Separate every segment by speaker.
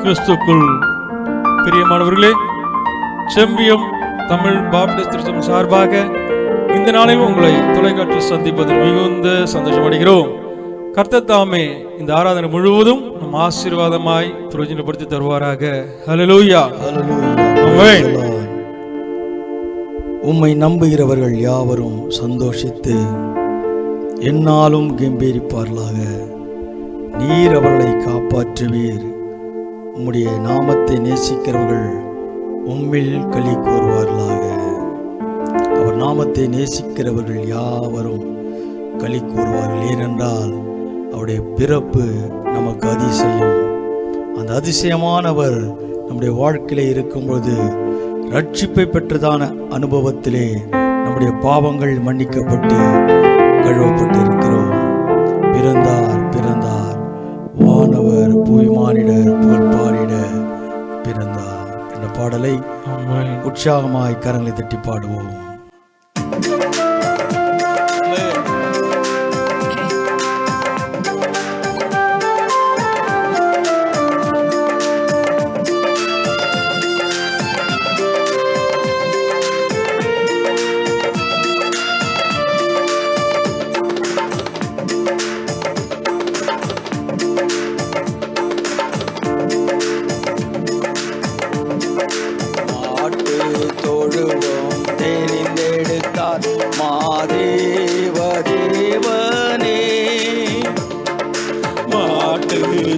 Speaker 1: கிறிஸ்துக்குள் பிரியமானவர்களே, செம்பியம் தமிழ் பாப்டிஸ்ட் திருச்சபை சார்பாக இந்த நாளில் உங்களை தொலைக்காட்சி சந்திப்பதில் மிகுந்த சந்தோஷமடைகிறோம். கர்த்தர் தாமே இந்த ஆராதனை முழுவதும் நம் ஆசீர்வாதமாய் பிரயோஜனப்படுத்தி தருவாராக. ஹல்லேலூயா. ஆமென்.
Speaker 2: உம்மை நம்புகிறவர்கள் யாவரும் சந்தோஷித்து எந்நாளும் கெம்பீரிப்பார்களாக. நீர் அவர்களை காப்பாற்றுவீர். உம்முடைய நாமத்தை நேசிக்கிறவர்கள் உம்மில் களி கூறுவார்களாக. அவர் நாமத்தை நேசிக்கிறவர்கள் யாவரும் களி கூறுவார்கள். ஏனென்றால் அவருடைய பிறப்பு நமக்கு அதிசயம். அந்த அதிசயமானவர் நம்முடைய வாழ்க்கையிலே இருக்கும்பொழுது ரட்சிப்பை பெற்றதான அனுபவத்திலே நம்முடைய பாவங்கள் மன்னிக்கப்பட்டு கழுவப்பட்டு இருக்கிறோம். பிறந்தார் பிறந்தார், வானவர் பூமிமானிடர் புகழ் பாடிட பிறந்தார் என்ற பாடலை உற்சாகமாய் கரங்களை தட்டி பாடுவோம்.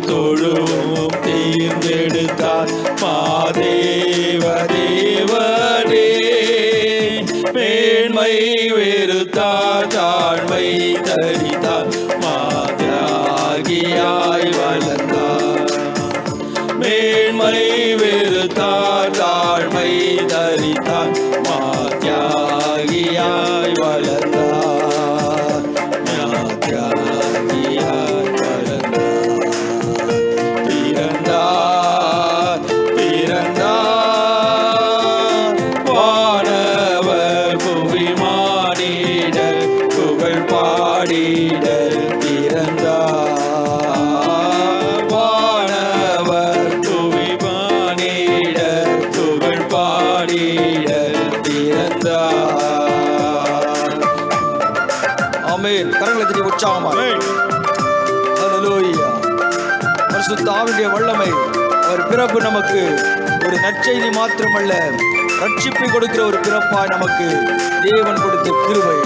Speaker 3: தொழுவோம் தேர்ந்தெடுத்தார் மாதேவ தேவனே. மேன்மை வெறுத்தார், தாழ்மை தரித்தார், மாதியாகியாய் வளர்ந்தார். மேன்மை வெறுத்தார், தாழ்மை தரித்தார், மாதியாகியாய் வளர்ந்தார்.
Speaker 2: கரங்களை தட்டி உற்சாகமாக ஹல்லேலூயா. பரிசுத்த ஆவியுடைய வல்லமை, அவர் பிறப்பு நமக்கு ஒரு நற்செய்தி மாத்திரமல்ல, ரட்சிப்பை கொடுக்கிற ஒரு பிறப்பாய் நமக்கு தேவன் கொடுத்த கிருபை.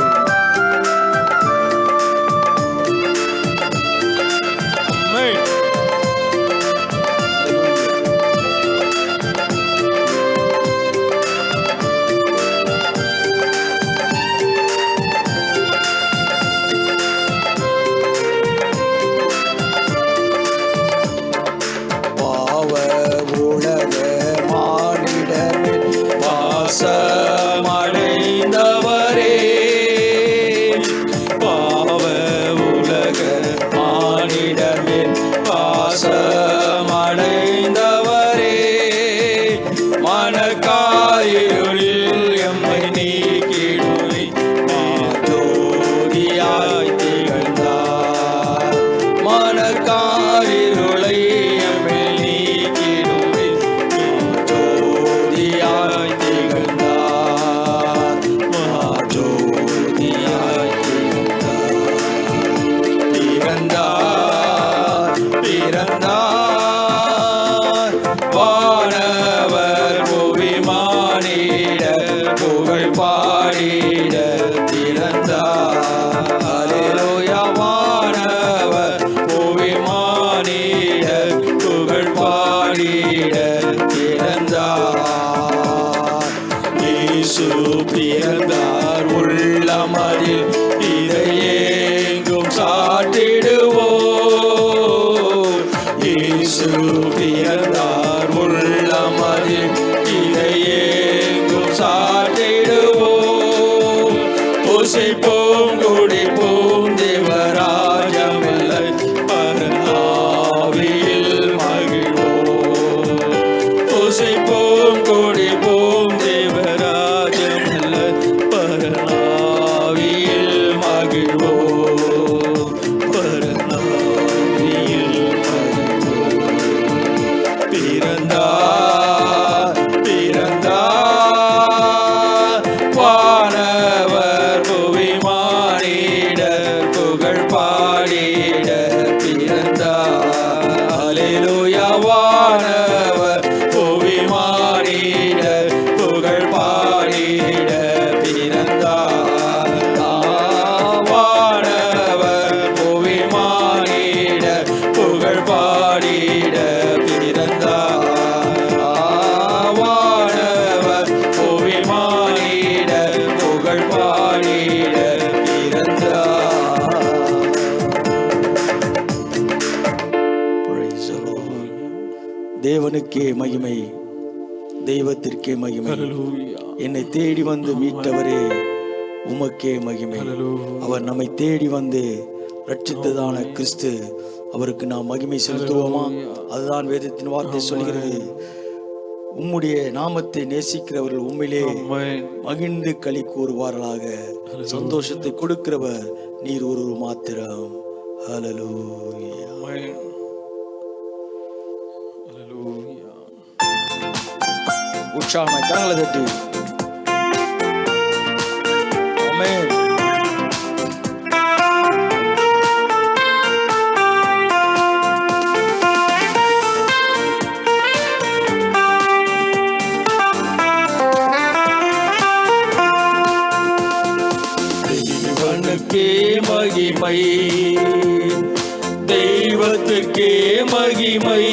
Speaker 3: அடைந்தவரே
Speaker 2: தேவனுக்கே மகிமை, தெய்வத்திற்கே மகிமை. என்னை தேடி வந்து மீட்டவரே உமக்கே மகிமை. அவர் நம்மை தேடி வந்து ரட்சித்ததான கிறிஸ்து, அவருக்கு நாம் மகிமை செலுத்துவோமா? அதுதான் வேதத்தின் வார்த்தை சொல்கிறது. உம்முடைய நாமத்தை நேசிக்கிறவர்கள் உண்மையிலே மகிழ்ந்து களி கூறுவார்களாக. சந்தோஷத்தை கொடுக்கிறவர் நீர் ஒரு மாத்திரம். ஹல்லேலூயா. உற்சாகமாய் கரங்களை தட்டி ஆமென்.
Speaker 3: தேவனுக்கே மகிமை, தெய்வத்துக்கே மகிமை.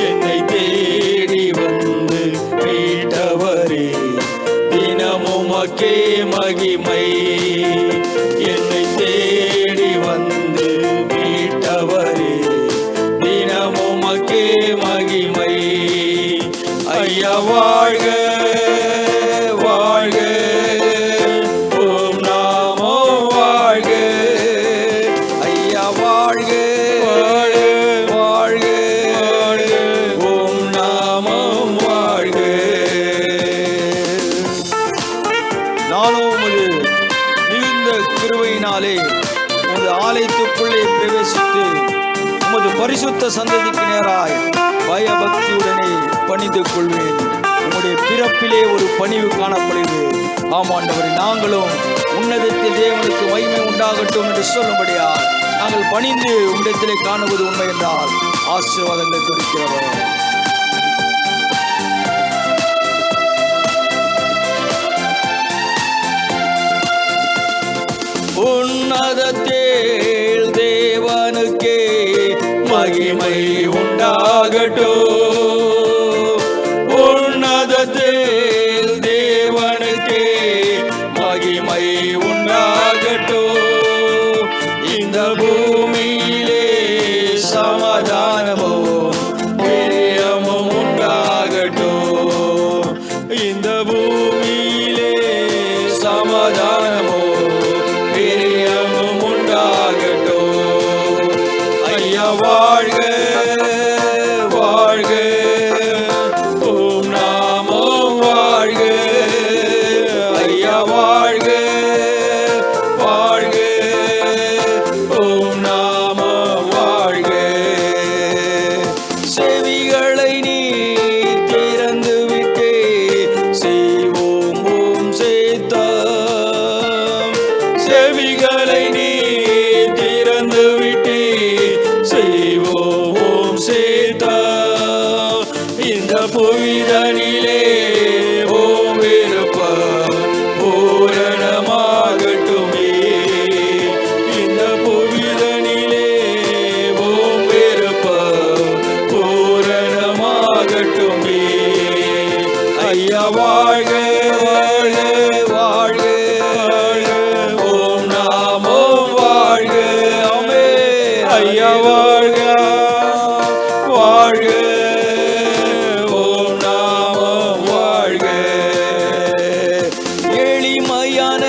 Speaker 3: என்னை தேடி வந்து மீட்டவரே தினமும் மக்கே மகிமை. என்னை தேடி வந்து மீட்டவரே தினமும் மக்கே மகிமை. ஐயா வாழ்க வாழ்க, ஓம் நாமோ வாழ்க. ஐயா வாழ்க வாழ்க வாழ்க, ஓம் நாமம் வாழ்க.
Speaker 2: நானும் உமது மிகுந்த கிருபையினாலே உமது ஆலயத்துக்குள்ளே பிரவேசித்து உமது பரிசுத்த சந்ததிக்கு நேராய் பயபக்தியுடனே பணிந்து கொள்வேன். உம்முடைய பிறப்பிலே ஒரு பணிவு காணப்படுகிறது. ஆமாண்டவரே, நாங்களும் உன்னதத்தில் தேவனுக்கு மகிமை உண்டாகட்டும் என்று சொல்லும்படியா நாங்கள் பணிந்து உம்மிடத்திலே காணுவது உண்மை என்றால் ஆசீர்வாதங்களை கொடுக்கிறவர்.
Speaker 3: உன்னதத்தில் தேவனுக்கே மகிமை உண்டாகட்டும். உன்னதத்தில் தேவனுக்கே மகிமை உண்டாகட்டும். இந்த பூமியிலே சமாதானமும் பிரியமும் உண்டாகட்டும். இந்த பூமியிலே சமாதானமும் பிரியமும் உண்டாகட்டும். ஐயா வாழ்க வாழ்க, ஓம் நாமம் வாழ்க. ஐயா வாழ்க வாழ்க, ஓம் நாமம் வாழ்க. செவிகளை நீ திறந்து விட்டே செய்வோம் ஓம் சேத்தம். செவிகளை நீ திறந்து விட்டே செய்வோம் ஓம் சேத்தம். இந்த புவிதனிலே ஓம் விருப்பம் பூரணமாகட்டுமே. இந்த புவிதனிலே ஓம் விருப்பம் பூரணமாகட்டுமே. ஐயா வாழ்க வாழ்க வாழ்க, ஓம் நாமம் வாழ்க. ஆமென். ஐயா வாழ்க வாழ்க, ஓம் நாமம் வாழ்க. எளிமையான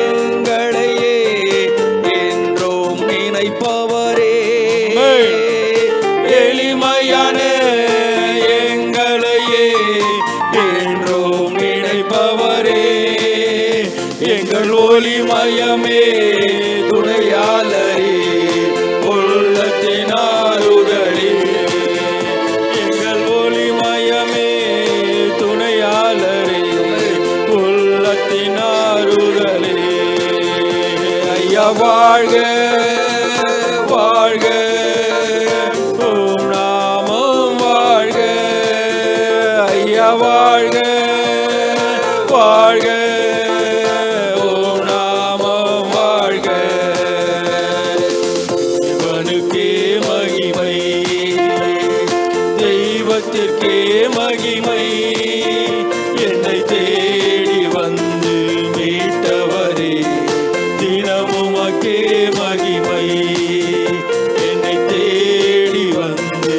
Speaker 3: எங்களையே என்றும் நினைப்பவரே. எளிமையான எங்களையே என்றும் நினைப்பவரே. எங்கள் ஒளிமயமே துணையாளரே, உள்ளத்தின் ஆறுதலே. எங்கள் ஒளிமயமே துணையாளரே, உள்ளத்தின் ஆறுதலே. ஐயா வாழ்க வாழ்க, ஓம் நாமம் வாழ்க. ஐயா வாழ்க வாழ்க, ஓம் நாமம் வாழ்க. இவனுக்கே மகிமை, தெய்வத்திற்கே மகிமை. என்னை தேடி வந்து மீட்டவரே தினமும் மக்கே மகிமை. என்னை தேடி வந்து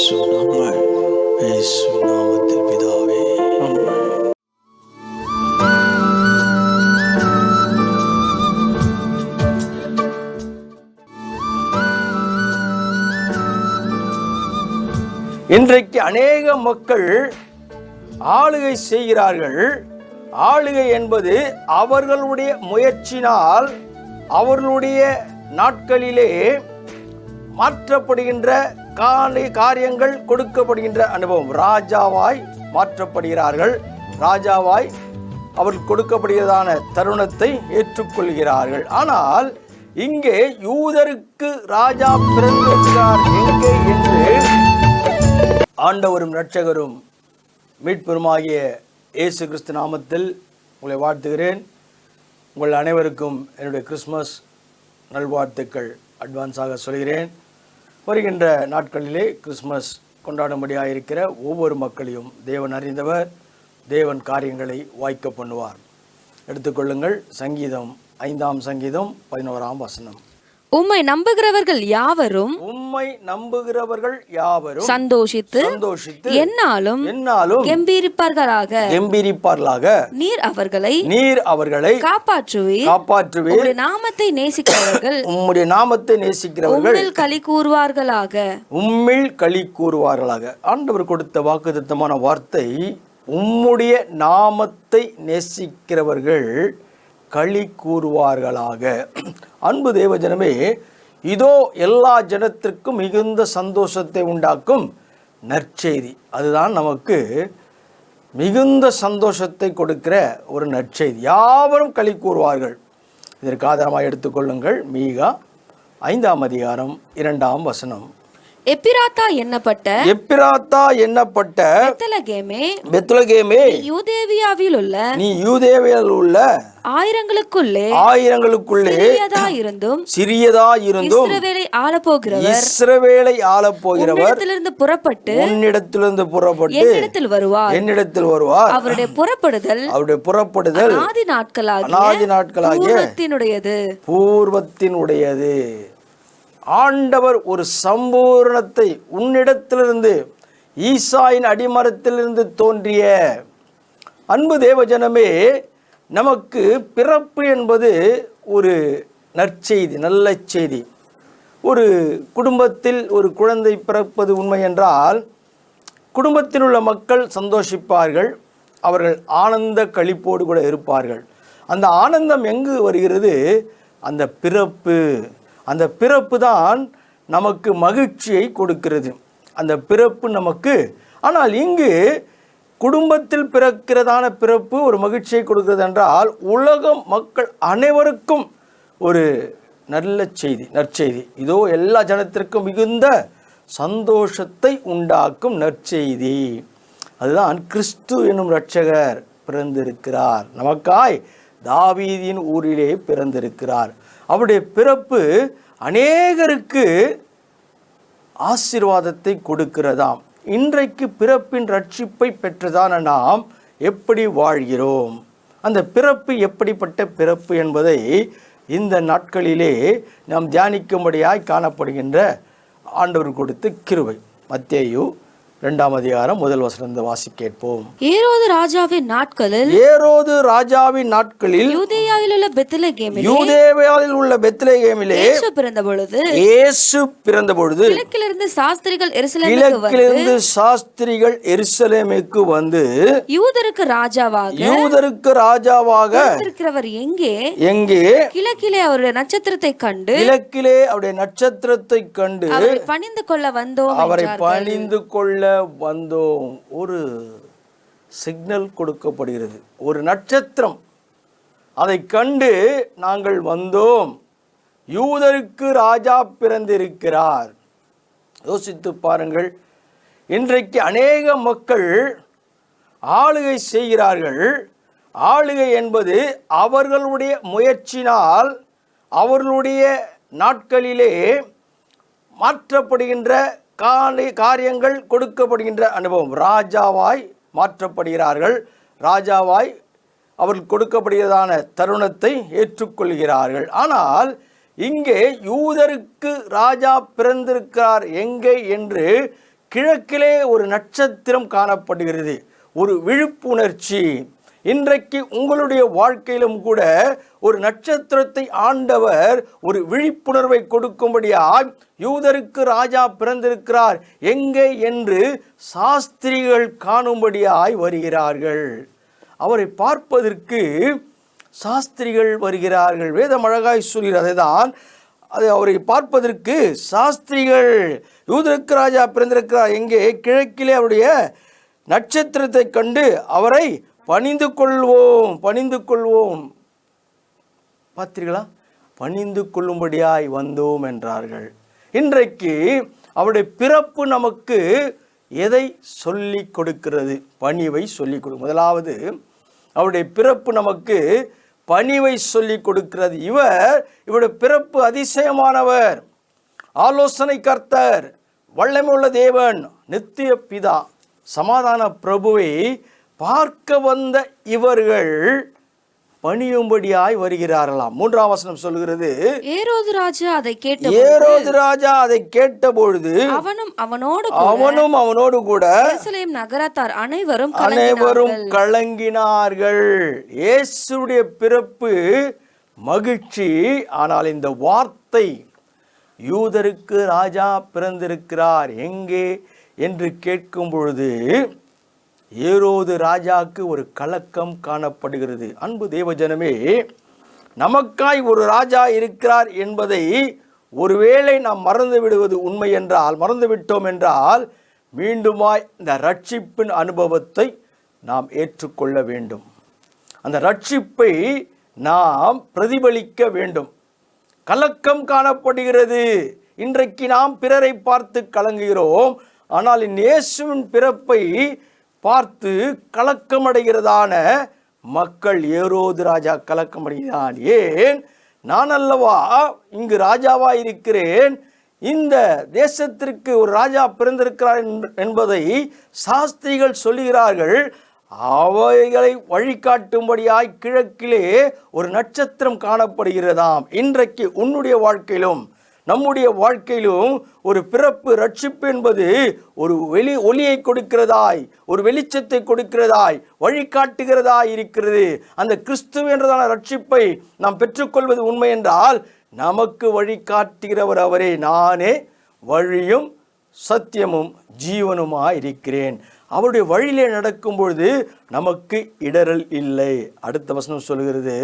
Speaker 2: இயேசு நாமத்தில் பிதாவே. இன்றைக்கு அநேக மக்கள் ஆளுகை செய்கிறார்கள். ஆளுகை என்பது அவர்களுடைய முயற்சினால் அவர்களுடைய நாட்களிலே மாற்றப்படுகின்ற காரியங்கள் கொடுக்கப்படுகின்ற அனுபவம். ராஜாவாய் மாற்றப்படுகிறார்கள். ராஜாவாய் அவர்கள் கொடுக்கப்படுகிறதான தருணத்தை ஏற்றுக்கொள்கிறார்கள். ஆனால் இங்கே யூதருக்கு ராஜா பிறந்திருக்கிறார் எங்கே என்று ஆண்டவரும் இரட்சகரும் மீட்பெருமாகிய இயேசு கிறிஸ்து நாமத்தில் உங்களை வாழ்த்துகிறேன். உங்கள் அனைவருக்கும் என்னுடைய கிறிஸ்மஸ் நல்வாழ்த்துக்கள் அட்வான்ஸாக சொல்கிறேன். வருகின்ற நாட்களிலே கிறிஸ்மஸ் கொண்டாடும்படியாக இருக்கிற ஒவ்வொரு மக்களையும் தேவன் அறிந்தவர். தேவன் காரியங்களை வாய்க்க பண்ணுவார். எடுத்துக்கொள்ளுங்கள் சங்கீதம் 5ஆம் சங்கீதம் 11ஆம் வசனம்.
Speaker 4: உம்மை நம்புகிறவர்கள் யாவரும்
Speaker 2: சந்தோஷித்து
Speaker 4: என்னாலும் கெம்பீரிப்பார்களாக. நீர் அவர்களை காப்பாற்றுவீர். உம்முடைய நாமத்தை நேசிக்கிறவர்கள் உம்மில் களி கூறுவார்களாக.
Speaker 2: ஆண்டவர் கொடுத்த வாக்குத்தத்தமான வார்த்தை, உம்முடைய நாமத்தை நேசிக்கிறவர்கள் களி கூறுவார்களாக. அன்பு தேவஜனமே, இதோ எல்லா ஜனத்திற்கும் மிகுந்த சந்தோஷத்தை உண்டாக்கும் நற்செய்தி. அதுதான் நமக்கு மிகுந்த சந்தோஷத்தை கொடுக்கிற ஒரு நற்செய்தி. யாவரும் களி கூறுவார்கள். இதற்கு ஆதாரமாக எடுத்துக்கொள்ளுங்கள் மீகா 5ஆம் அதிகாரம் 2ஆம் வசனம்.
Speaker 4: எப்பிராத்தா எண்ணப்பட்ட
Speaker 2: பெத்லகேமே, நீ யூதேவியாவில் உள்ள ஆயிரங்களுக்குள்ளே சிறியதாயிருந்தும் இஸ்ரவேலை ஆளப்போகிறவர் உன்னிடத்திலிருந்து புறப்பட்டு என்னிடத்தில் வருவார்.
Speaker 4: அவருடைய புறப்படுதல் அநாதி நாட்களாகிய
Speaker 2: பூர்வத்தினுடையது. ஆண்டவர் ஒரு சம்பூரணத்தை உன்னிடத்திலிருந்து, ஈசாயின் அடிமரத்திலிருந்து தோன்றிய. அன்பு தேவஜனமே, நமக்கு பிறப்பு என்பது ஒரு நற்செய்தி, நல்ல செய்தி. ஒரு குடும்பத்தில் ஒரு குழந்தை பிறப்பது உண்மை என்றால் குடும்பத்தில் உள்ள மக்கள் சந்தோஷிப்பார்கள். அவர்கள் ஆனந்த களிப்போடு கூட இருப்பார்கள். அந்த ஆனந்தம் எங்கு வருகிறது? அந்த பிறப்பு. அந்த பிறப்பு தான் நமக்கு மகிழ்ச்சியை கொடுக்கிறது. அந்த பிறப்பு நமக்கு. ஆனால் இங்கு குடும்பத்தில் பிறக்கிறதான பிறப்பு ஒரு மகிழ்ச்சியை கொடுக்கிறது என்றால் உலகம் மக்கள் அனைவருக்கும் ஒரு நல்ல செய்தி, நற்செய்தி. இதோ எல்லா ஜனத்திற்கும் மிகுந்த சந்தோஷத்தை உண்டாக்கும் நற்செய்தி. அதுதான் கிறிஸ்து என்னும் இரட்சகர் பிறந்திருக்கிறார். நமக்காய் தாவீதின் ஊரிலே பிறந்திருக்கிறார். அவருடைய பிறப்பு அநேகருக்கு ஆசீர்வாதத்தை கொடுக்கிறதாம். இன்றைக்கு பிறப்பின் ரட்சிப்பை பெற்றதான நாம் எப்படி வாழ்கிறோம்? அந்த பிறப்பு எப்படிப்பட்ட பிறப்பு என்பதை இந்த நாட்களிலே நாம் தியானிக்கும்படியாய் காணப்படுகின்ற ஆண்டவர் கொடுத்த கிருபை. மத்தேயு 2ஆம் அதிகாரம் 1 வசனம் வாசி கேட்போம்.
Speaker 4: ஏரோது ராஜாவின் நாட்களில்
Speaker 2: யூதேயாவில் உள்ள பெத்லகேமிலே இயேசு பிறந்த பொழுது
Speaker 4: கிழக்கிலிருந்து
Speaker 2: சாஸ்திரிகள் எருசலேமுக்கு வந்து
Speaker 4: யூதருக்கு
Speaker 2: ராஜாவாக
Speaker 4: இருக்கிறவர் எங்கே கிழக்கிலே அவருடைய நட்சத்திரத்தை கண்டு அவரை பணிந்து கொள்ள
Speaker 2: வந்தோம். ஒரு சிக்னல் கொடுக்கப்படுகிறது. ஒரு நட்சத்திரம், அதை கண்டு நாங்கள் வந்தோம். யூதருக்கு ராஜா பிறந்திருக்கிறார். யோசித்து பாருங்கள். இன்றைக்கு அநேக மக்கள் ஆளுகை செய்கிறார்கள். ஆளுகை என்பது அவர்களுடைய முயற்சினால் அவர்களுடைய நாட்களிலே மாற்றப்படுகின்ற காரியங்கள் கொடுக்கப்படுகின்ற அனுபவம். ராஜாவாய் மாற்றப்படுகிறார்கள். ராஜாவாய் அவர்கள் கொடுக்கப்படுகிறதான தருணத்தை ஏற்றுக்கொள்கிறார்கள். ஆனால் இங்கே யூதருக்கு ராஜா பிறந்திருக்கிறார் எங்கே என்று கிழக்கிலே ஒரு நட்சத்திரம் காணப்படுகிறது, ஒரு விழிப்புணர்ச்சி. இன்றைக்கு உங்களுடைய வாழ்க்கையிலும் கூட ஒரு நட்சத்திரத்தை ஆண்டவர் ஒரு விழிப்புணர்வை கொடுக்கும்படியாய் யூதருக்கு ராஜா பிறந்திருக்கிறார் எங்கே என்று சாஸ்திரிகள் காணும்படியாய் வருகிறார்கள். அவரை பார்ப்பதற்கு சாஸ்திரிகள் வருகிறார்கள். வேதம் அழகாய் சொல்கிறது தான், அது அவரை பார்ப்பதற்கு சாஸ்திரிகள் யூதருக்கு ராஜா பிறந்திருக்கிறார் எங்கே, கிழக்கிலே அவருடைய நட்சத்திரத்தை கண்டு அவரை பணிந்து கொள்வோம். பார்த்தீர்களா, பணிந்து கொள்ளும்படியாய் வந்தோம் என்றார்கள். இன்றைக்கு அவருடைய பிறப்பு நமக்கு எதை சொல்லி கொடுக்கிறது? பணிவை சொல்லிக் கொடு. முதலாவது அவருடைய பிறப்பு நமக்கு பணிவை சொல்லி கொடுக்கிறது. இவருடைய பிறப்பு அதிசயமானவர், ஆலோசனை கர்த்தர், வல்லமை உள்ள தேவன், நித்திய பிதா, சமாதான பிரபுவை பார்க்க வந்த இவர்கள் பணியும்படியாய் வருகிறார்களாம். 3ஆம் வசனம் சொல்கிறது, ஏரோது ராஜா அதை கேட்டபொழுது அவனும் அவனோடு கூட எருசலேம் நகரத்தார் அனைவரும் கலங்கினார்கள். இயேசுடைய பிறப்பு மகிழ்ச்சி. ஆனால் இந்த வார்த்தை, யூதருக்கு ராஜா பிறந்திருக்கிறார் எங்கே என்று கேட்கும் பொழுது ஏரோது ராஜாவுக்கு ஒரு கலக்கம் காணப்படுகிறது. அன்பு தேவஜனமே, நமக்காய் ஒரு ராஜா இருக்கிறார் என்பதை ஒருவேளை நாம் மறந்துவிட்டோம் என்றால் மீண்டுமாய் இந்த ரட்சிப்பின் அனுபவத்தை நாம் ஏற்றுக்கொள்ள வேண்டும். அந்த ரட்சிப்பை நாம் பிரதிபலிக்க வேண்டும். கலக்கம் காணப்படுகிறது. இன்றைக்கு நாம் பிறரை பார்த்து கலங்குகிறோம், ஆனால் இயேசுவின் பிறப்பை பார்த்து கலக்கமடைகிறதான மக்கள். ஏரோது ராஜா கலக்கமடைகிறான். ஏன்? நான் அல்லவா இங்கு ராஜாவா இருக்கிறேன், இந்த தேசத்திற்கு ஒரு ராஜா பிறந்திருக்கிறார் என்பதை சாஸ்திரிகள் சொல்லுகிறார்கள். அவைகளை வழிகாட்டும்படியாய் கிழக்கிலே ஒரு நட்சத்திரம் காணப்படுகிறதாம். இன்றைக்கு உன்னுடைய வாழ்க்கையிலும் நம்முடைய வாழ்க்கையிலும் ஒரு பிறப்பு ரட்சிப்பு என்பது ஒரு ஒளியை கொடுக்கிறதாய், ஒரு வெளிச்சத்தை கொடுக்கிறதாய், வழிகாட்டுகிறதாய் இருக்கிறது. அந்த கிறிஸ்துவ என்றதான ரட்சிப்பை நாம் பெற்றுக்கொள்வது உண்மை என்றால் நமக்கு வழிகாட்டுகிறவர் அவரே. நானே வழியும் சத்தியமும் ஜீவனுமாய் இருக்கிறேன். அவருடைய வழியிலே நடக்கும் பொழுது நமக்கு இடரல் இல்லை. அடுத்த வசனம் சொல்கிறது,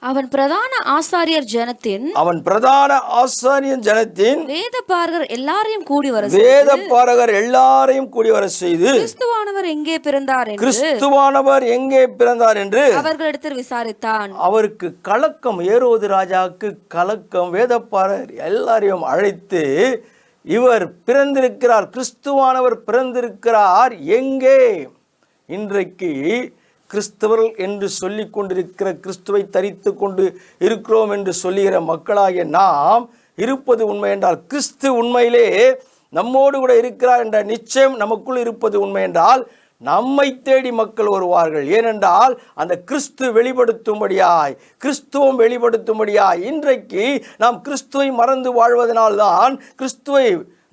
Speaker 2: அவன் பிரதான ஆசாரியர் ஜனத்தின் வேதபாரகர் எல்லாரையும் கூடி வர செய்து கிறிஸ்துவானவர் எங்கே பிறந்தார் என்று அவர்களிடத்தில் விசாரித்தான். அவருக்கு கலக்கம், ஏரோது ராஜாவுக்கு கலக்கம். வேதபாரகர் எல்லாரையும் அழைத்து, இவர் பிறந்திருக்கிறார், கிறிஸ்துவானவர் பிறந்திருக்கிறார் எங்கே? இன்றைக்கு கிறிஸ்தவர்கள் என்று சொல்லிக் கொண்டிருக்கிற, கிறிஸ்துவை தரித்து கொண்டு இருக்கிறோம் என்று சொல்லுகிற மக்களாகிய நாம் இருப்பது உண்மை என்றால், கிறிஸ்து உண்மையிலே நம்மோடு கூட இருக்கிறார் என்ற நிச்சயம் நமக்குள் இருப்பது உண்மை என்றால் நம்மை தேடி மக்கள் வருவார்கள். ஏனென்றால் அந்த கிறிஸ்து வெளிப்படுத்தும்படியாய், கிறிஸ்துவம் வெளிப்படுத்தும்படியாய் இன்றைக்கு நாம் கிறிஸ்துவை மறந்து வாழ்வதனால்தான், கிறிஸ்துவை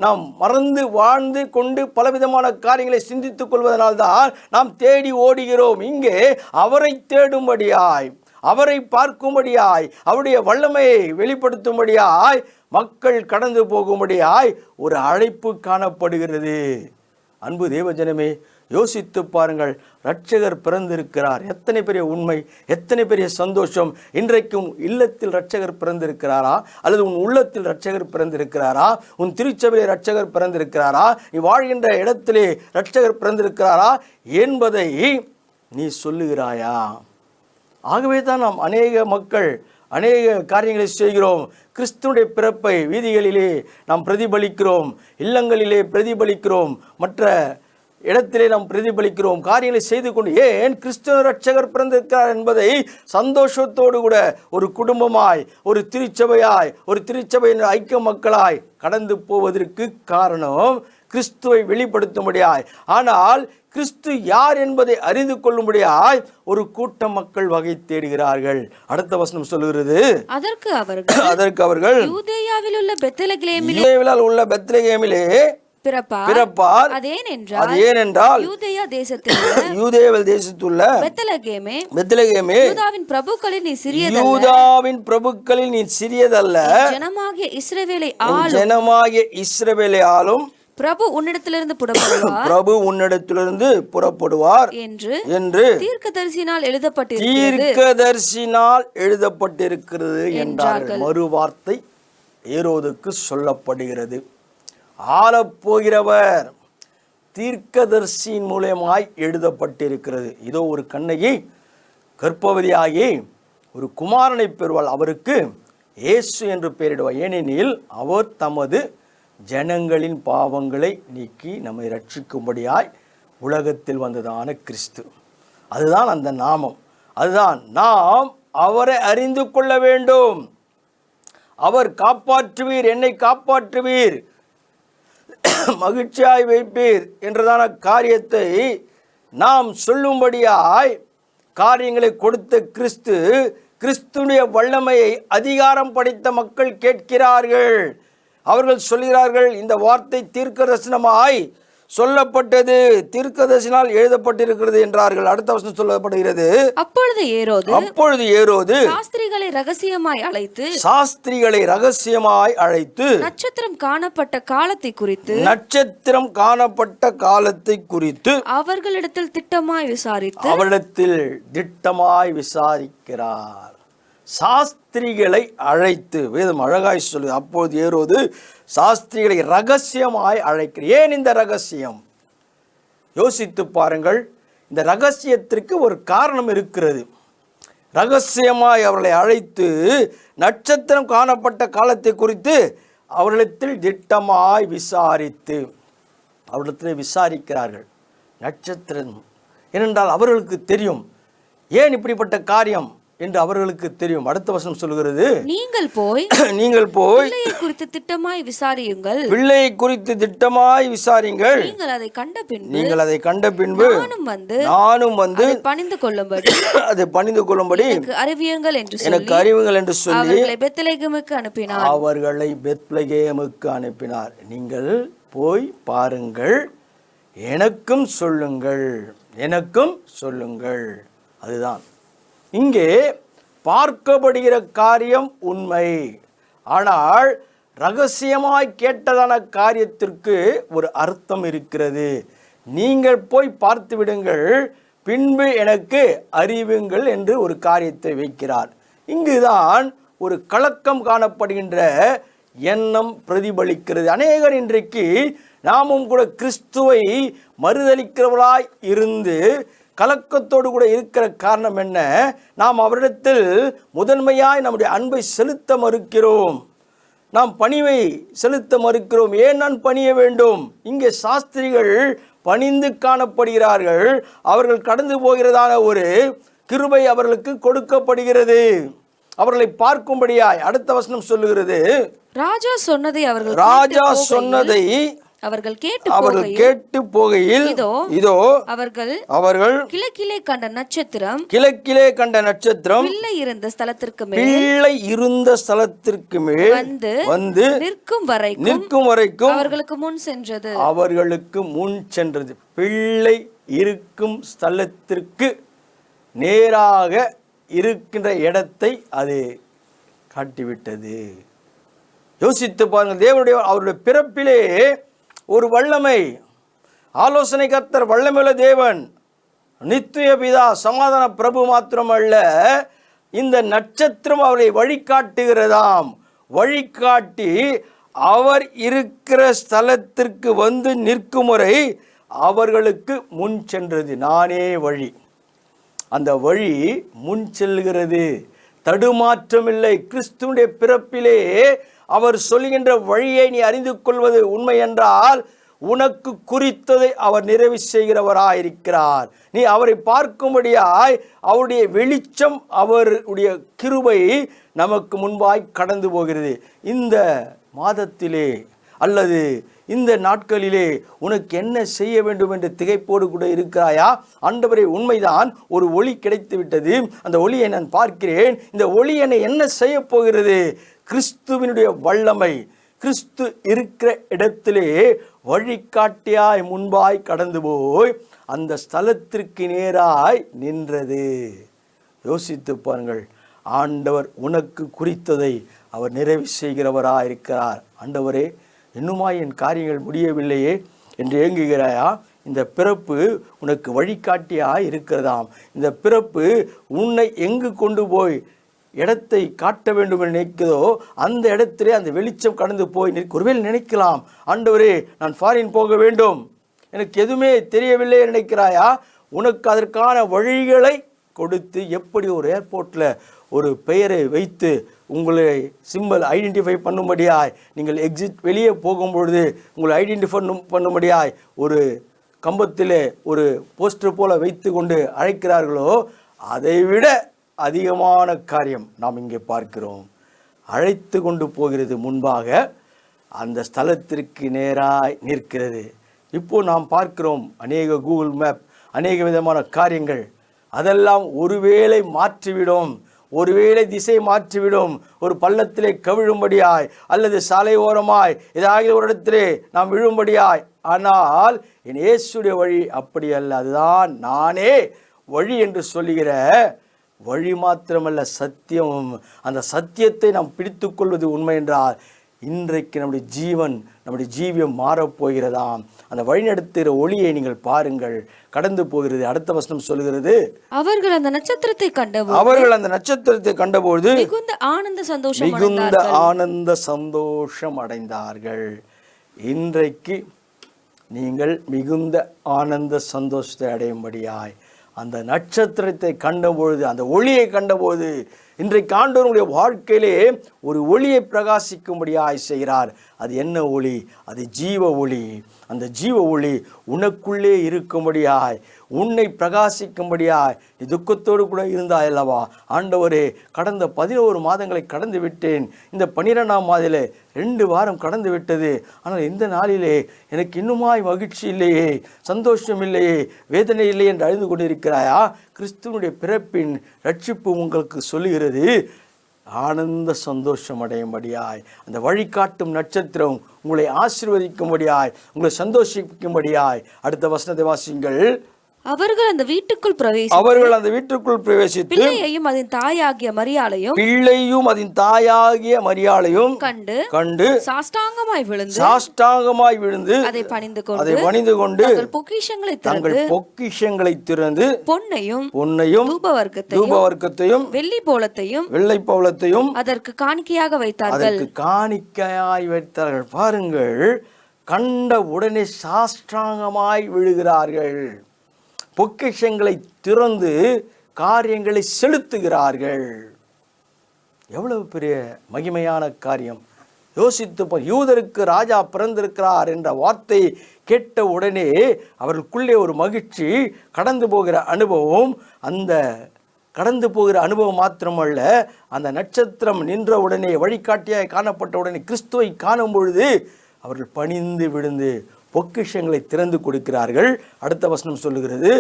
Speaker 2: நாம் மறந்து வாழ்ந்து கொண்டு பலவிதமான காரியங்களை சிந்தித்துக் கொள்வதனால்தான் நாம் தேடி ஓடுகிறோம். இங்கே அவரை தேடும்படியாய், அவரை பார்க்கும்படியாய், அவருடைய வல்லமையை வெளிப்படுத்தும்படியாய், மக்கள் கடந்து போகும்படியாய் ஒரு அழைப்பு காணப்படுகிறது. அன்பு தேவஜனமே, யோசித்து பாருங்கள். இரட்சகர் பிறந்திருக்கிறார். எத்தனை பெரிய உண்மை, எத்தனை பெரிய சந்தோஷம். இன்றைக்கும் இல்லத்தில் இரட்சகர் பிறந்திருக்கிறாரா, அல்லது உன் உள்ளத்தில் இரட்சகர் பிறந்திருக்கிறாரா, உன் திருச்சபையிலே இரட்சகர் பிறந்திருக்கிறாரா, நீ வாழ்கின்ற இடத்திலே இரட்சகர் பிறந்திருக்கிறாரா என்பதை நீ சொல்லுகிறாயா? ஆகவே தான் நாம் அநேக காரியங்களை செய்கிறோம். கிறிஸ்துவுடைய பிறப்பை வீதிகளிலே நாம் பிரதிபலிக்கிறோம், இல்லங்களிலே பிரதிபலிக்கிறோம், மற்ற இடத்திலே நாம் பிரதிபலிக்கிறோம், காரியங்களை செய்து கொண்டு. ஏன்? கிறிஸ்துவ இரட்சகர் பிறந்திருக்கிறார் என்பதை சந்தோஷத்தோடு கூட ஒரு குடும்பமாய், ஒரு திருச்சபையின் ஐக்கிய மக்களாய் கடந்து போவதற்கு காரணம் கிறிஸ்துவை வெளிப்படுத்தும்படியாய். ஆனால் கிறிஸ்து யார் என்பதை அறிந்து கொள்ளும்படியாய் ஒரு கூட்ட மக்கள் வகை தேடுகிறார்கள். அடுத்த வசனம் சொல்லுகிறது, அதற்கு அவர்கள் யூதேயாவில் உள்ள பெத்லகேமிலே பிறப்பார். அது ஏனென்றால்
Speaker 4: யூதேயா தேசத்தில்
Speaker 2: யூதேய தேசத்துள்ள
Speaker 4: பெத்லகேமே
Speaker 2: யூதாவின்
Speaker 4: பிரபுக்களில்
Speaker 2: நீ சிறியதல்ல,
Speaker 4: ஜனமாகிய
Speaker 2: இஸ்ரவேலை ஆளும்
Speaker 4: பிரபு உன்னிடத்திலிருந்து
Speaker 2: புறப்படுவார் என்று
Speaker 4: தீர்க்கதரிசினால்
Speaker 2: எழுதப்பட்டிருக்கிறது என்றார்கள். மறுவார்த்தை ஏரோதுக்கு சொல்லப்படுகிறது. ஆளப்போகிறவர் தீர்க்கதரிசியின் மூலமாய் எழுதப்பட்டிருக்கிறது. இதோ ஒரு கண்ணகி கர்ப்பவதியாகி ஒரு குமாரனை பெறுவாள், அவருக்கு இயேசு என்று பெயரிடுவார். ஏனெனில் அவர் தமது ஜனங்களின் பாவங்களை நீக்கி நம்மை ரட்சிக்கும்படியாய் உலகத்தில் வந்ததான கிறிஸ்து. அதுதான் அந்த நாமம். அதுதான் நாம் அவரை அறிந்து கொள்ள வேண்டும். அவர் காப்பாற்றுவீர், என்னை காப்பாற்றுவீர், மகிழ்ச்சியாய் வைப்பீர் என்றதான காரியத்தை நாம் சொல்லும்படியாய் காரியங்களை கொடுத்த கிறிஸ்துடைய வல்லமையை அதிகாரம் படைத்த மக்கள் கேட்கிறார்கள். அவர்கள் சொல்கிறார்கள், இந்த வார்த்தை தீர்க்கதரிசனமாய் சொல்லப்பட்டது, தீர்க்கதரிசனால் எழுதப்பட்டிருக்கிறது என்றார்கள். அடுத்த வசனம் சொல்லப்படுகிறது,
Speaker 4: அப்பொழுது
Speaker 2: ஏரோது
Speaker 4: சாஸ்திரிகளை ரகசியமாய்
Speaker 2: அழைத்து
Speaker 4: நட்சத்திரம் காணப்பட்ட காலத்தை குறித்து அவர்களிடத்தில்
Speaker 2: திட்டமாய் விசாரிக்கிறார். சாஸ்திரிகளை அழைத்து, வேதம் அழகாய் சொல்லு, அப்போது ஏரோது சாஸ்திரிகளை ரகசியமாய் அழைக்கிறார். ஏன் இந்த ரகசியம்? யோசித்து பாருங்கள். இந்த ரகசியத்திற்கு ஒரு காரணம் இருக்கிறது. ரகசியமாய் அவர்களை அழைத்து நட்சத்திரம் காணப்பட்ட காலத்தை குறித்து அவர்களிடத்தில் திட்டமாய் விசாரிக்கிறார்கள். நட்சத்திரம் ஏனென்றால் அவர்களுக்கு தெரியும் ஏன் இப்படிப்பட்ட காரியம் என்று அவர்களுக்கு தெரியும். அடுத்த வசனம் சொல்கிறது, நீங்கள் போய் பிள்ளையை குறித்து திட்டமாய் விசாரியுங்கள். நீங்கள் அதை கண்ட பின்பு நானும் வந்து அதை பணிந்து கொள்ளும்படி எனக்கு அறிவியுங்கள் என்று சொல்லி அவர்களை பெத்லகேமுக்கு அனுப்பினார். நீங்கள் போய் பாருங்கள், எனக்கும் சொல்லுங்கள். அதுதான் இங்கே பார்க்கப்படுகிற காரியம் உண்மை. ஆனால் ரகசியமாய் கேட்டதான காரியத்திற்கு ஒரு அர்த்தம் இருக்கிறது. நீங்கள் போய் பார்த்து விடுங்கள், பின்பு எனக்கு அறிவுங்கள் என்று ஒரு காரியத்தை வைக்கிறார். இங்குதான் ஒரு கலக்கம் காணப்படுகின்ற எண்ணம் பிரதிபலிக்கிறது. அநேகர் இன்றைக்கு நாமும் கூட கிறிஸ்துவை மறுதலிக்கிறவர்களாய் இருந்து கலக்கத்தோடு கூட இருக்கிற காரணம் என்ன? நாம் அவரிடத்தில் முதன்மையாய் நம்முடைய அன்பை செலுத்த மறுக்கிறோம், நாம் பணிவை செலுத்த மறுக்கிறோம். ஏன் நான் பணிய வேண்டும்? இங்கே சாஸ்திரிகள் பணிந்து காணப்படுகிறார்கள். அவர்கள் கடந்து போகிறதான ஒரு கிருபை அவர்களுக்கு கொடுக்கப்படுகிறது, அவர்களை பார்க்கும்படியாய். அடுத்த வசனம் சொல்லுகிறது, ராஜா சொன்னதை அவர்கள் கேட்டு போகையில் இதோ அவர்கள் கிழக்கிலே கண்ட நட்சத்திரம் பிள்ளை இருந்த ஸ்தலத்திற்கு மேல் வந்து நிற்கும் வரைக்கும் அவர்களுக்கு முன் சென்றது. பிள்ளை இருக்கும் ஸ்தலத்திற்கு நேராக இருக்கின்ற இடத்தை அது காட்டிவிட்டது. யோசித்து பாருங்கள். அவருடைய பிறப்பிலே ஒரு வல்லமை, ஆலோசனை கர்த்தர், வல்லமையுள்ள தேவன், நித்திய பிதா, சமாதான பிரபு மாத்திரமல்ல, இந்த நட்சத்திரம் அவரை வழிகாட்டுகிறதாம். வழிகாட்டி அவர் இருக்கிற ஸ்தலத்திற்கு வந்து நிற்கும் வரை அவர்களுக்கு முன் சென்றது. நானே வழி. அந்த வழி முன் செல்கிறது, தடுமாற்றமில்லை. கிறிஸ்துவுடைய பிறப்பிலே அவர் சொல்கின்ற வழியை நீ அறிந்து கொள்வது உண்மை என்றால் உனக்கு குறித்ததை அவர் நிறைவு செய்கிறவராயிருக்கிறார். நீ அவரை பார்க்கும்படியாய் அவருடைய வெளிச்சம், அவருடைய கிருபை நமக்கு முன்பாய் கடந்து போகிறது. இந்த மாதத்திலே அல்லது இந்த நாட்களிலே உனக்கு என்ன செய்ய வேண்டும் என்று திகைப்போடு கூட இருக்கிறாயா? ஆண்டவரே, உண்மைதான், ஒரு ஒளி கிடைத்து விட்டது, அந்த ஒளியை நான் பார்க்கிறேன். இந்த ஒளி என்னை என்ன செய்ய போகிறது? கிறிஸ்துவினுடைய வல்லமை, கிறிஸ்து இருக்கிற இடத்திலே வழிகாட்டியாய் முன்பாய் கடந்து போய் அந்த ஸ்தலத்திற்கு நேராய் நின்றது. யோசித்து பாருங்கள். ஆண்டவர் உனக்கு குறித்ததை அவர் நிறைவு செய்கிறவராய் இருக்கிறார். ஆண்டவரே, இன்னுமா என் காரியங்கள் முடியவில்லையே என்று ஏங்குகிறாயா? இந்த பிறப்பு உனக்கு வழிகாட்டியாய் இருக்கிறதாம். இந்த பிறப்பு உன்னை எங்கு கொண்டு போய் இடத்தை காட்ட வேண்டும் என்று நினைக்கிறதோ அந்த இடத்திலே அந்த வெளிச்சம் கடந்து போய் ஒருவேளை நினைக்கலாம், ஆண்டவரே நான் ஃபாரின் போக வேண்டும், எனக்கு எதுவுமே தெரியவில்லை நினைக்கிறாயா? உனக்கு அதற்கான வழிகளை கொடுத்து, எப்படி ஒரு ஏர்போர்ட்டில் ஒரு பெயரை வைத்து உங்களை சிம்பிள் ஐடென்டிஃபை பண்ணும்படியாய், நீங்கள் எக்ஸிட் வெளியே போகும்பொழுது உங்களை ஐடென்டிஃபை பண்ணும்படியாய் ஒரு கம்பத்திலே ஒரு போஸ்டர் போல வைத்து கொண்டு அழைக்கிறார்களோ, அதைவிட அதிகமான காரியம் நாம் இங்கே பார்க்கிறோம். அழைத்து கொண்டு போகிறது முன்பாக அந்த ஸ்தலத்திற்கு நேராய் நிற்கிறது. இப்போ நாம் பார்க்கிறோம் அநேக கூகுள் மேப், அநேக விதமான காரியங்கள், அதெல்லாம் ஒருவேளை மாற்றிவிடும், ஒருவேளை திசை மாற்றிவிடும், ஒரு பள்ளத்திலே கவிழும்படியாய் அல்லது சாலை ஓரமாய் ஏதாவது ஒரு இடத்திலே நாம் விழும்படியாய். ஆனால் என் இயேசுடைய வழி அப்படி அல்ல. அதுதான் நானே வழி என்று சொல்லுகிற வழி மாத்திரமல்ல, சத்தியமும். அந்த சத்தியத்தை நாம் பிடித்து கொள்வது உண்மை என்றால் இன்றைக்கு நம்முடைய ஜீவியம் மாறப்போகிறதாம். அந்த வழிநடத்துகிற ஒளியை நீங்கள் பாருங்கள், கடந்து போகிறது. அடுத்த வசனம் சொல்லுகிறது, அவர்கள் அந்த நட்சத்திரத்தை கண்டபோது மிகுந்த ஆனந்த சந்தோஷம் அடைந்தார்கள். இன்றைக்கு நீங்கள் மிகுந்த ஆனந்த சந்தோஷத்தை அடையும்படியாய் அந்த நட்சத்திரத்தை கண்டபொழுது, அந்த ஒளியை கண்டபோது, இன்றைக்கு ஆண்டவருடைய வாழ்க்கையிலே ஒரு ஒளியை பிரகாசிக்கும்படியாய் செய்கிறார். அது என்ன ஒளி? அது ஜீவ ஒளி. அந்த ஜீவ ஒளி உனக்குள்ளே இருக்கும்படியாய், உன்னை பிரகாசிக்கும்படியாய். நீ துக்கத்தோடு கூட இருந்தாய் அல்லவா? ஆண்டவரே, கடந்த 11 மாதங்களை கடந்து விட்டேன், இந்த 12ஆம் மாதத்திலே 2 வாரம் கடந்து விட்டது, ஆனால் இந்த நாளிலே எனக்கு இன்னுமாய் மகிழ்ச்சி இல்லையே, சந்தோஷம் இல்லையே, வேதனை இல்லை என்று அழுது கொண்டிருக்கிறாயா? கிறிஸ்துவனுடைய பிறப்பின் ரட்சிப்பு உங்களுக்கு சொல்லுகிறது, ஆனந்த சந்தோஷம் அடையும்படியாய் அந்த வழிகாட்டும் நட்சத்திரம் உங்களை ஆசீர்வதிக்கும்படியாய், உங்களை சந்தோஷிக்கும்படியாய். அடுத்த வசனத்தை வாசிங்கள். அவர்கள் அந்த வீட்டுக்குள் பிரவேசித்து பிள்ளையையும் அதன் தாயாகிய மரியாளையும் கண்டு சாஷ்டாங்கமாய் விழுந்து அதை பணிந்து கொண்டு தங்கள் பொக்கிஷங்களை திறந்து பொன்னையும் தூபவர்க்கத்தையும் வெள்ளை பவளத்தையும் அதற்கு காணிக்கையாக வைத்தார்கள். பாருங்கள், கண்ட உடனே சாஷ்டாங்கமாய் விழுகிறார்கள், பொக்கிஷங்களை திறந்து காரியங்களை செலுத்துகிறார்கள். எவ்வளவு பெரிய மகிமையான காரியம்! யோசித்து யூதருக்கு ராஜா பிறந்திருக்கிறார் என்ற வார்த்தை கேட்ட உடனே அவர்களுக்குள்ளே ஒரு மகிழ்ச்சி, கடந்து போகிற அனுபவம். அந்த கடந்து போகிற அனுபவம் மாத்திரமல்ல, அந்த நட்சத்திரம் நின்ற உடனே, வழிகாட்டியாய் காணப்பட்ட உடனே, கிறிஸ்துவை காணும் பொழுது அவர்கள் பணிந்து விழுந்து பொக்கிஷங்களை திறந்து கொடுக்கிறார்கள். அடுத்த வசனம் சொல்லுகிறது,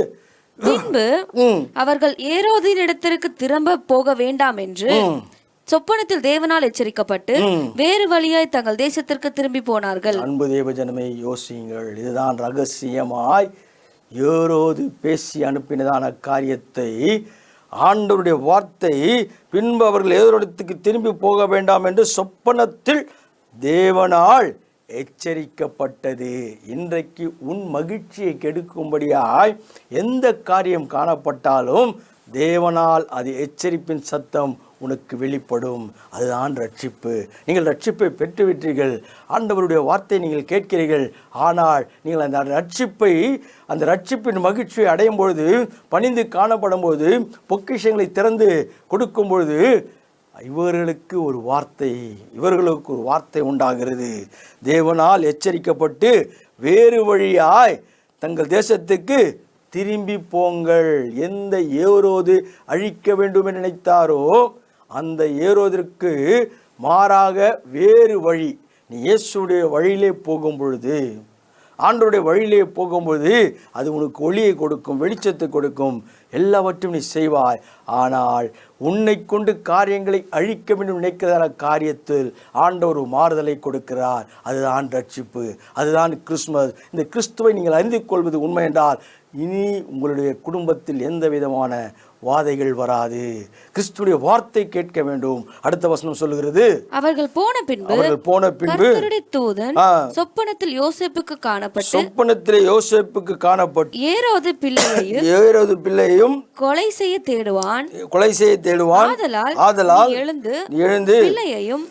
Speaker 2: பின்பு அவர்கள் ஏரோதின் இடத்திற்கு திரும்ப போக வேண்டாம் என்று சொப்பனத்தில் தேவனால் எச்சரிக்கப்பட்டு வேறு வழியாய் தங்கள் தேசத்திற்கு திரும்பி போனார்கள். அன்பு தேவ ஜனமே, யோசியுங்கள். இதுதான் ரகசியமாய் ஏரோது பேசி அனுப்பினதான காரியத்தை, ஆண்டவருடைய வார்த்தை, பின்பு அவர்கள் ஏரோதிற்கு திரும்பி போக வேண்டாம் என்று சொப்பனத்தில் தேவனால் எச்சரிக்கப்பட்டது. இன்றைக்கு உன் மகிழ்ச்சியை கெடுக்கும்படியாய் எந்த காரியம் காணப்பட்டாலும் தேவனால் அது எச்சரிப்பின் சத்தம் உனக்கு வெளிப்படும். அதுதான் ரட்சிப்பு. நீங்கள் ரட்சிப்பை பெற்றுவிட்டீர்கள், ஆண்டவருடைய வார்த்தை நீங்கள் கேட்கிறீர்கள். ஆனால் நீங்கள் அந்த ரட்சிப்பின் மகிழ்ச்சியை அடையும் பொழுது, பணிந்து காணப்படும் போது, பொக்கிஷங்களை திறந்து கொடுக்கும் பொழுது இவர்களுக்கு ஒரு வார்த்தை உண்டாகிறது. தேவனால் எச்சரிக்கப்பட்டு வேறு வழியாய் தங்கள் தேசத்துக்கு திரும்பி போங்கள். எந்த ஏரோது அழிக்க வேண்டும் என்று நினைத்தாரோ அந்த ஏரோதிற்கு மாறாக வேறு வழி, நீ இயேசுடைய வழியிலே போகும் பொழுது, ஆண்டவருடைய வழியிலே போகும்போது அது உனக்கு ஒளியை கொடுக்கும், வெளிச்சத்தை கொடுக்கும், எல்லாவற்றையும் நீ செய்வாய். ஆனால் உன்னை கொண்டு காரியங்களை அழிக்க வேண்டும் நினைக்கிறதான காரியத்தில் ஆண்டவர் ஒரு மாறுதலை கொடுக்கிறார். அதுதான் ரட்சிப்பு, அதுதான் கிறிஸ்துமஸ். இந்த கிறிஸ்துவை நீங்கள் அறிந்து கொள்வது உண்மை என்றால் இனி உங்களுடைய குடும்பத்தில் எந்த விதமான வாதைகள் வராது. கிறிஸ்துடைய வார்த்தை கேட்க வேண்டும். அடுத்த வசனம் சொல்லுகிறது,
Speaker 4: அவர்கள் போன பின்பு கர்த்தருடைய தூதன் சொப்பனத்தில் யோசேப்புக்கு காணப்பட்டு ஏரோது பிள்ளையையும் கொலை செய்ய தேடுவான். ஆதலால் எழுந்து பிள்ளையையும்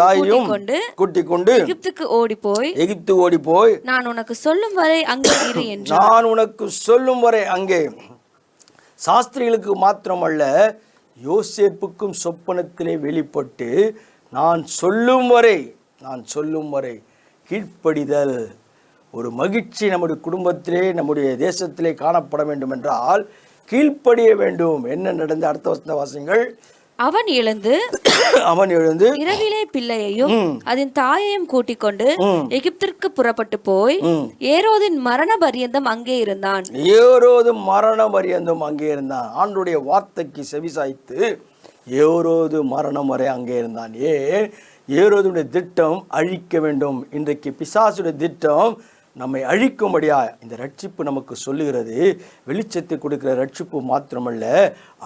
Speaker 4: தாயையும் கூட்டிக் கொண்டு எகிப்து ஓடி போய் நான் உனக்கு சொல்லும் வரை அங்கே. சாஸ்திரிகளுக்கு மாத்திரமல்ல, யோசேப்புக்கும் சொப்பனத்திலே வெளிப்பட்டு நான் சொல்லும் வரை கீழ்ப்படிதல். ஒரு மகிழ்ச்சி நம்முடைய குடும்பத்திலே, நம்முடைய தேசத்திலே காணப்பட வேண்டும் என்றால் கீழ்ப்படிய வேண்டும். என்ன நடந்த அடுத்த வசன வாசிங்கள். அவன் எழுந்து இரவிலே பிள்ளையையும் அதன் தாயையும் கூட்டிக் கொண்டு எகிப்திற்கு புறப்பட்டு போய் ஏரோதின் மரண பரியந்தம் அங்கே இருந்தான். ஆண்டவருடைய வார்த்தைக்கு செவிசாய்த்து ஏரோது மரணம் வரை அங்கே இருந்தான். ஏன்? ஏரோதுடைய திட்டம் அழிக்க வேண்டும். இன்றைக்கு பிசாசுடைய திட்டம் நம்மை அழிக்கும்படியா இந்த ரட்சிப்பு நமக்கு சொல்லுகிறது. வெளிச்சத்தை கொடுக்கிற ரட்சிப்பு மாத்திரமல்ல,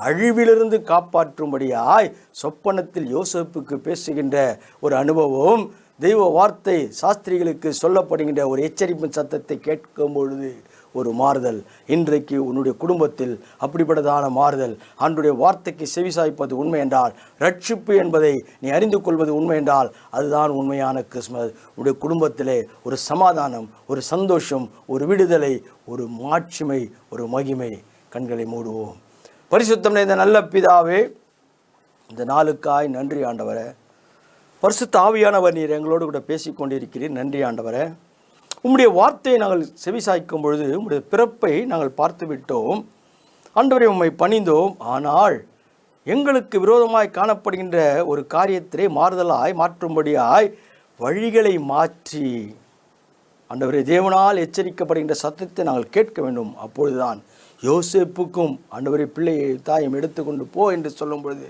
Speaker 4: அழிவிலிருந்து காப்பாற்றும்படியாய் சொப்பனத்தில் யோசேப்புக்கு பேசுகின்ற ஒரு அனுபவம். தெய்வ வார்த்தை சாஸ்திரிகளுக்கு சொல்லப்படுகின்ற ஒரு எச்சரிப்பு சத்தத்தை கேட்கும் பொழுது ஒரு மாறுதல். இன்றைக்கு உன்னுடைய குடும்பத்தில் அப்படிப்பட்டதான மாறுதல். ஆண்டவருடைய வார்த்தைக்கு செவிசாய்ப்பது உண்மை என்றால், ரட்சிப்பு என்பதை நீ அறிந்து கொள்வது உண்மை என்றால், அதுதான் உண்மையான கிறிஸ்மஸ். உன்னுடைய குடும்பத்திலே ஒரு சமாதானம், ஒரு சந்தோஷம், ஒரு விடுதலை, ஒரு மாட்சிமை, ஒரு மகிமை. கண்களை மூடுவோம். பரிசுத்தம் நிறைந்த நல்ல பிதாவே, இந்த நாளுக்காய் நன்றி ஆண்டவரே. பரிசுத்த ஆவியானவர் நீர் எங்களோடு கூட பேசிக்கொண்டிருக்கிறீர். நன்றி ஆண்டவரே. உம்முடைய வார்த்தையை நாங்கள் செவிசாய்க்கும் பொழுது உம்முடைய பிறப்பை நாங்கள் பார்த்து விட்டோம் ஆண்டவரே, உம்மை பணிந்தோம். ஆனால் எங்களுக்கு விரோதமாய் காணப்படுகின்ற ஒரு காரியத்திலே மாறுதலாய் மாற்றும்படியாய் வழிகளை மாற்றி ஆண்டவரே தேவனால் எச்சரிக்கப்படுகின்ற சத்தத்தை நாங்கள் கேட்க வேண்டும். அப்பொழுதுதான் யோசேப்புக்கும் ஆண்டவரே பிள்ளையை தாயும் எடுத்துக்கொண்டு போ என்று சொல்லும் பொழுது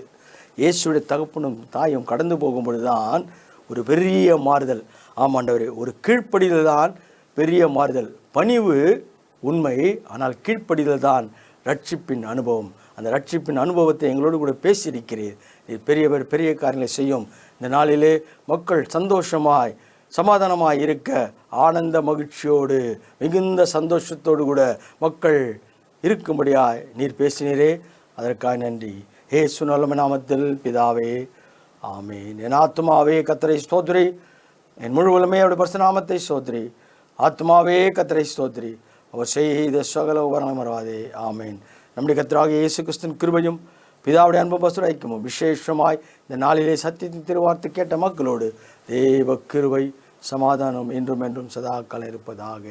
Speaker 4: இயேசுடைய தகப்பனும் தாயும் கடந்து போகும் பொழுதுதான் ஒரு பெரிய மாறுதல். ஆமாண்டவரே, ஒரு கீழ்ப்படிதல் தான் பெரிய மாறுதல். பணிவு உண்மை, ஆனால் கீழ்ப்படிதல் தான் ரட்சிப்பின் அனுபவம். அந்த ரட்சிப்பின் அனுபவத்தை எங்களோடு கூட பேசியிருக்கிறீர். இது பெரிய காரியங்களை செய்யும். இந்த நாளிலே மக்கள் சந்தோஷமாய் சமாதானமாய் இருக்க ஆனந்த மகிழ்ச்சியோடு மிகுந்த சந்தோஷத்தோடு கூட மக்கள் இருக்கும்படியாய் நீர் பேசினீரே, அதற்காக நன்றி. இயேசு நல்ல நாமத்தில் பிதாவே, ஆமீன். என் ஆத்துமாவே கர்த்தரை ஸ்தோத்திரி, என் முழு உலகமே அவருடைய பரிசுத்த நாமத்தை ஸ்தோத்திரி. ஆத்மாவே கர்த்தரை ஸ்தோத்திரி, அவர் செய்த சகல உபகாரங்களை மறவாதே. ஆமீன். நம்முடைய கர்த்தராகிய இயேசு கிறிஸ்துவின் கிருபையும் பிதாவுடைய அன்பும் பரிசுத்த ஐக்கியமும் விசேஷமாய் இந்த நாளிலே சத்தியத்தின் திருவார்த்தை கேட்ட மக்களோடு தேவ கிருபை சமாதானம் என்றும் என்றும் சதா காலம் இருப்பதாக.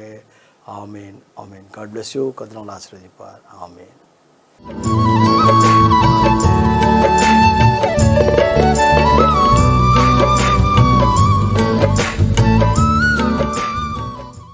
Speaker 4: ஆமீன். ஆமீன். God bless you. கர்த்தர் உங்களை ஆசீர்வதிப்பார். ஆமீன்.